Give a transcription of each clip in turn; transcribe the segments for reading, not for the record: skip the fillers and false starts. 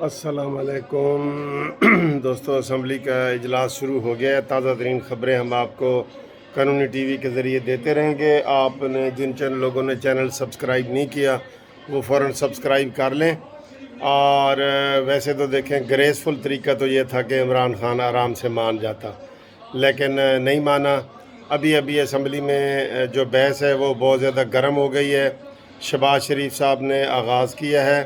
السلام علیکم دوستوں، اسمبلی کا اجلاس شروع ہو گیا ہے۔ تازہ ترین خبریں ہم آپ کو قانونی ٹی وی کے ذریعے دیتے رہیں گے۔ آپ نے جن لوگوں نے چینل سبسکرائب نہیں کیا وہ فوراً سبسکرائب کر لیں۔ اور ویسے تو دیکھیں، گریسفل طریقہ تو یہ تھا کہ عمران خان آرام سے مان جاتا، لیکن نہیں مانا۔ ابھی اسمبلی میں جو بحث ہے وہ بہت زیادہ گرم ہو گئی ہے۔ شہباز شریف صاحب نے آغاز کیا ہے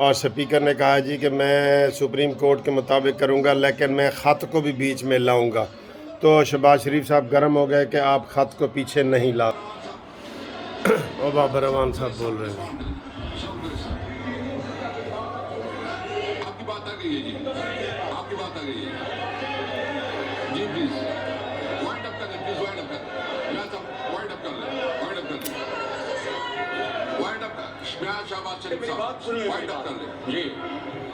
اور سپیکر نے کہا جی کہ میں سپریم کورٹ کے مطابق کروں گا، لیکن میں خط کو بھی بیچ میں لاؤں گا۔ تو شہباز شریف صاحب گرم ہو گئے کہ آپ خط کو پیچھے نہیں لا۔ اور بابر روان صاحب بول رہے ہیں۔ آپ کی بات آ گئی ہے جی، آپ کی بات آ گئی ہے جی، پلیز وائنڈ اپ کر لیں، پلیز وائنڈ اپ کر لیں، میں سب وائنڈ اپ کر لیں، وائنڈ اپ کر لیں، وائنڈ اپ کر میں شہباز شریف صاحب وائنڈ اپ کر لیں جی،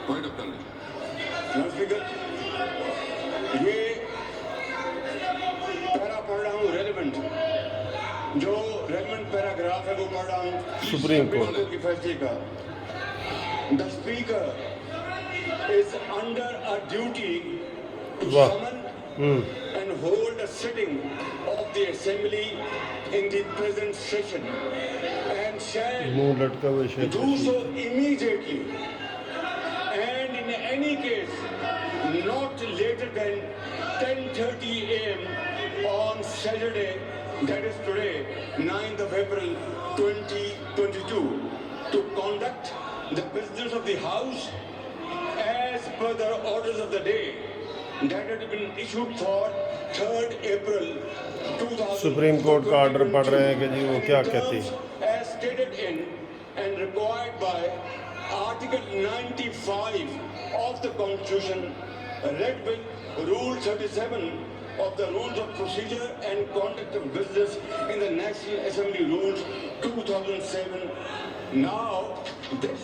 وائنڈ اپ کر لیں۔ اسپیکر، یہ پیرا پڑھ رہا ہوں ریلیونٹ، جو ریلیونٹ پیراگراف ہے وہ پڑھ رہا ہوں سپریم کورٹ کے فیصلے کا۔ The Speaker is under a duty to summon and hold a sitting of the Assembly in the present session and shall do so immediately and in any case not later than 10:30 a.m. on Saturday, that is today, 9th of April 2022, to conduct the business of the House as per the orders of the day that had been issued for 3rd April 2000. Supreme court کا order پڑھ رہے ہیں کہ جی وہ کیا کہتی ہے۔ As stated in and required by Article 95 of the Constitution, read with Rule 37 of the Rules of Procedure and Conduct of Business in the National Assembly Rules 2007. Now, this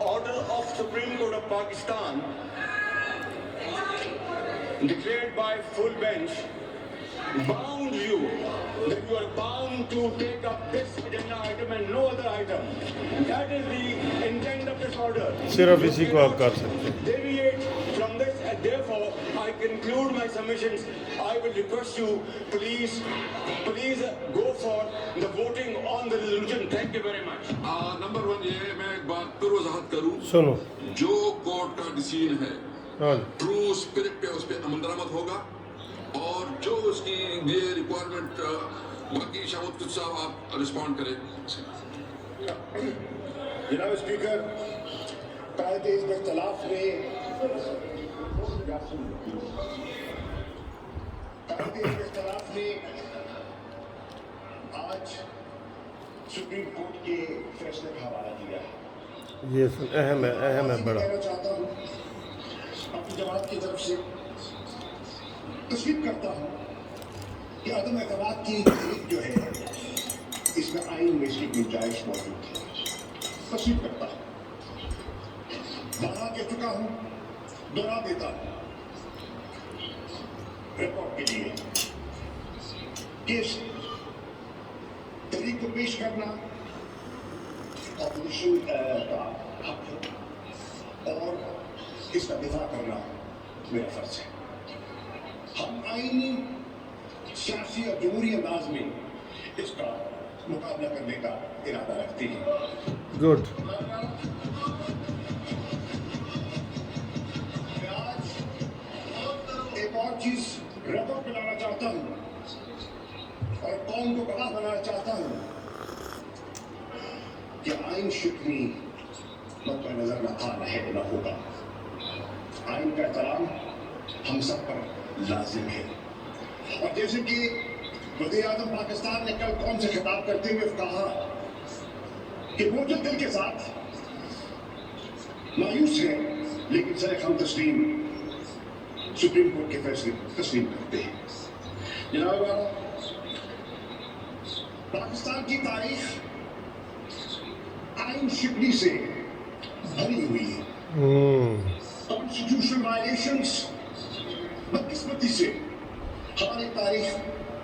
order of Supreme Court of Pakistan, declared by full bench, bound you that you are bound to take up this agenda item and no other item. That is the intent of this order. صرف اسی کو آپ کر سکتے ہیں۔ Deviate from this, and therefore I conclude my submissions. I will request you, please go for the voting on the resolution. Thank you very much. Number 1 یہ میں ایک بات پر وضاحت کروں، سنو، جو کورٹ کا ڈیسیژن ہے ہاں ٹرو اسپرٹ پہ اس پہ عمل درآمد ہوگا، اور جو اس کی یہ ریکوائرمنٹ باقی شاہد کچھ صاحب آپ رسپونڈ کریں۔ جناب اسپیکر، قائد اس اختلاف میں آج سپریم کورٹ کے فیصلے کا حوالہ دیا ہے۔ یہ اہم ہے بڑا۔ کہنا چاہتا ہوں، اپنی جماعت کی طرف سے تسلیم کرتا ہوں کہ عدم اعتماد کی تحریک جو ہے اس میں آئین میں اس کی گنجائش موجود ہے۔ تسلیم کرتا ہوں، بڑھا کے چکا ہوں، دوہرا دیتا ہوں ریکارڈ کے لیے کہ اس تحریک کو پیش کرنا اپوزیشن کا حق ہے اور اس کا دفاع کرنا میرا فرض ہے۔ ہم آئینی، سیاسی اور جمہوری انداز میں اس کا مقابلہ کرنے کا ارادہ رکھتے ہیں۔ گڈ۔ ایک اور چیز ریکارڈ پہ لانا چاہتا ہوں اور قوم کو گواہ بنانا چاہتا ہوں کہ آئین شکنی مد نظر نہ آنا ہے، نہ ہوگا۔ آئین کا احترام ہم سب پر لازم ہے، اور جیسے کہ وزیر اعظم پاکستان نے کل قوم سے خطاب کرتے ہوئے کہا کہ وہ جو دل کے ساتھ مایوس ہیں لیکن سر ہم تسلیم سپریم کورٹ کے فیصلے تسلیم کرتے ہیں۔ جناب، پاکستان کی تاریخ آئین شکنی سے بھری ہوئی ہے۔ کانسٹیٹیوشنل وائلیشنز بدقسمتی سے ہماری تاریخ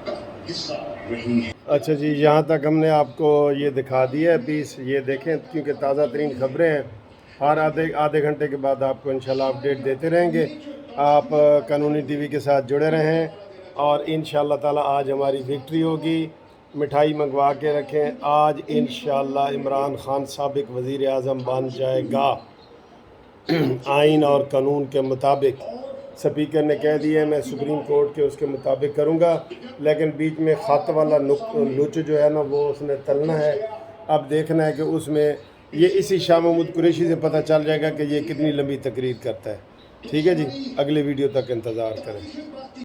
کا حصہ رہی ہے۔ اچھا جی، یہاں تک ہم نے آپ کو یہ دکھا دیا ہے پیس، یہ دیکھیں کیونکہ تازہ ترین خبریں ہیں۔ ہر آدھے گھنٹے کے بعد آپ کو انشاءاللہ اپڈیٹ دیتے رہیں گے. آپ قانونی ٹی وی کے ساتھ جڑے رہیں اور انشاءاللہ تعالی آج ہماری وکٹری ہوگی. مٹھائی منگوا کے رکھیں. آج انشاءاللہ عمران خان سابق وزیر اعظم بن جائے گا آئین اور قانون کے مطابق. سپیکر نے کہہ دیا ہے میں سپریم کورٹ کے اس کے مطابق کروں گا، لیکن بیچ میں خط والا لچ جو ہے نا وہ اس نے تلنا ہے. اب دیکھنا ہے کہ اس میں یہ اسی شاہ محمود قریشی سے پتہ چل جائے گا کہ یہ کتنی لمبی تقریر کرتا ہے. ٹھیک ہے جی، اگلے ویڈیو تک انتظار کریں.